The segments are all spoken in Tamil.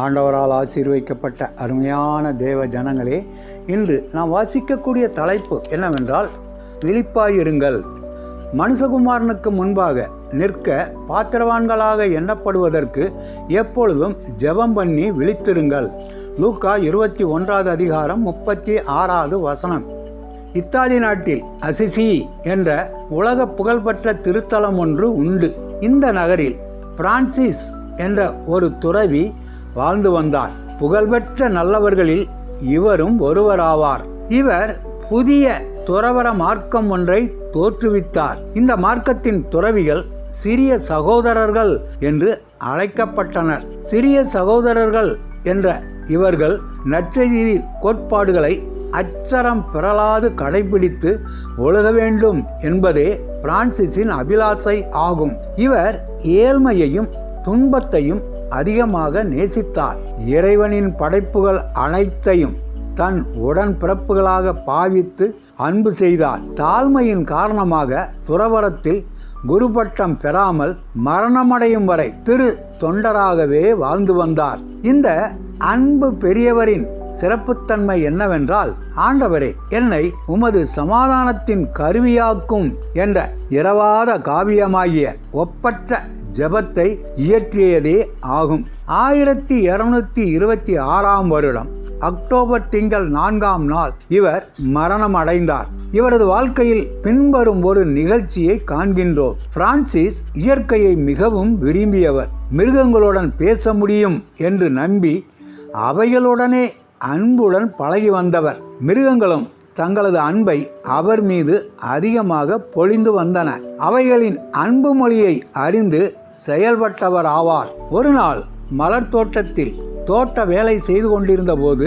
ஆண்டவரால் ஆசீர்வதிக்கப்பட்ட அருமையான தேவ ஜனங்களே, இன்று நாம் வாசிக்கக்கூடிய தலைப்பு என்னவென்றால், விழிப்பாயிருங்கள். மனுஷகுமாரனுக்கு முன்பாக நிற்க பாத்திரவான்களாக எண்ணப்படுவதற்கு எப்பொழுதும் ஜெபம் பண்ணி விழித்திருங்கள். லூக்கா 21 அதிகாரம் 36 வசனம். இத்தாலி நாட்டில் அசிசி என்ற உலக புகழ்பெற்ற திருத்தலம் ஒன்று உண்டு. இந்த நகரில் பிரான்சிஸ் என்ற ஒரு துறவி வாழ்ந்து வந்தார். புகழ்பெற்ற நல்லவர்களில் இவரும் ஒருவராவார். இவர் புதிய துறவற மார்க்கம் ஒன்றை தோற்றுவித்தார். இந்த மார்க்கத்தின் துறவிகள் சிறிய சகோதரர்கள் என்று அழைக்கப்பட்டனர். சிறிய சகோதரர்கள் என்ற இவர்கள் நற்செய்தி கோட்பாடுகளை அச்சரம் பிறளாது கடைபிடித்து ஒழுக வேண்டும் என்பதே பிரான்சிஸின் அபிலாசை ஆகும். இவர் ஏழ்மையையும் துன்பத்தையும் அதிகமாக நேசித்தார். இறைவனின் படைப்புகள் அனைத்தையும் தன் உடன்பிறப்புகளாக பாவித்து அன்பு செய்தார். தாழ்மையின் காரணமாக துறவரத்தில் குருபட்டம் பெறாமல் மரணமடையும் வரை திரு தொண்டராகவே வாழ்ந்து வந்தார். இந்த அன்பு பெரியவரின் சிறப்புத்தன்மை என்னவென்றால், ஆண்டவரே, என்னை உமது சமாதானத்தின் கருவியாக்கும் என்ற இரவாத காவியமாகிய ஒப்பற்ற ஜெபத்தை இயற்றியதே ஆகும். 1226 வருடம் அக்டோபர் திங்கள் 4ஆம் நாள் இவர் மரணம் அடைந்தார். இவரது வாழ்க்கையில் பின்வரும் ஒரு நிகழ்ச்சியை காண்கின்றோம். பிரான்சிஸ் இயற்கையை மிகவும் விரும்பியவர். மிருகங்களுடன் பேச முடியும் என்று நம்பி அவைகளுடனே அன்புடன் பழகி வந்தவர். மிருகங்களும் தங்களது அன்பை அவர் மீது அதிகமாக பொழிந்து வந்தன. அவைகளின் அன்பு மொழியை அறிந்து செயல்பட்டவர் ஆவார். ஒரு நாள் மலர் தோட்டத்தில் தோட்ட வேலை செய்து கொண்டிருந்த போது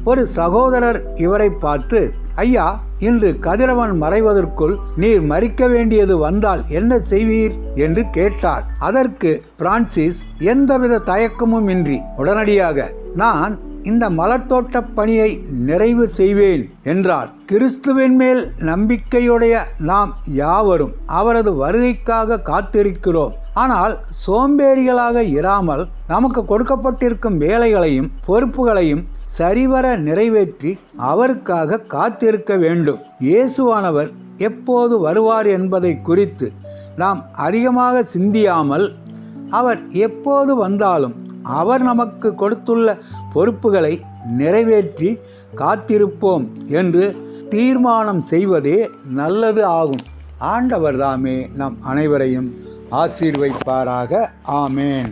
ஒரு சகோதரர் இவரை பார்த்து, ஐயா, இன்று கதிரவன் மறைவதற்குள் நீர் மரிக்க வேண்டியது வந்தால் என்ன செய்வீர் என்று கேட்டார். அதற்கு பிரான்சிஸ் எந்தவித தயக்கமும் இன்றி உடனடியாக, நான் இந்த மலர் தோட்ட பணியை நிறைவு செய்வேன் என்றார். கிறிஸ்துவின் மேல் நம்பிக்கையுடைய நாம் யாவரும் அவரது வருகைக்காக காத்திருக்கிறோம். ஆனால் சோம்பேறிகளாக இராமல் நமக்கு கொடுக்கப்பட்டிருக்கும் வேலைகளையும் பொறுப்புகளையும் சரிவர நிறைவேற்றி அவருக்காக காத்திருக்க வேண்டும். இயேசுவானவர் எப்போது வருவார் என்பதை குறித்து நாம் அதிகமாக சிந்தியாமல், அவர் எப்போது வந்தாலும் அவர் நமக்கு கொடுத்துள்ள பொறுப்புகளை நிறைவேற்றி காத்திருப்போம் என்று தீர்மானம் செய்வதே நல்லது ஆகும். ஆண்டவர் தாமே நம் அனைவரையும் ஆசீர்வதிப்பாராக. ஆமேன்.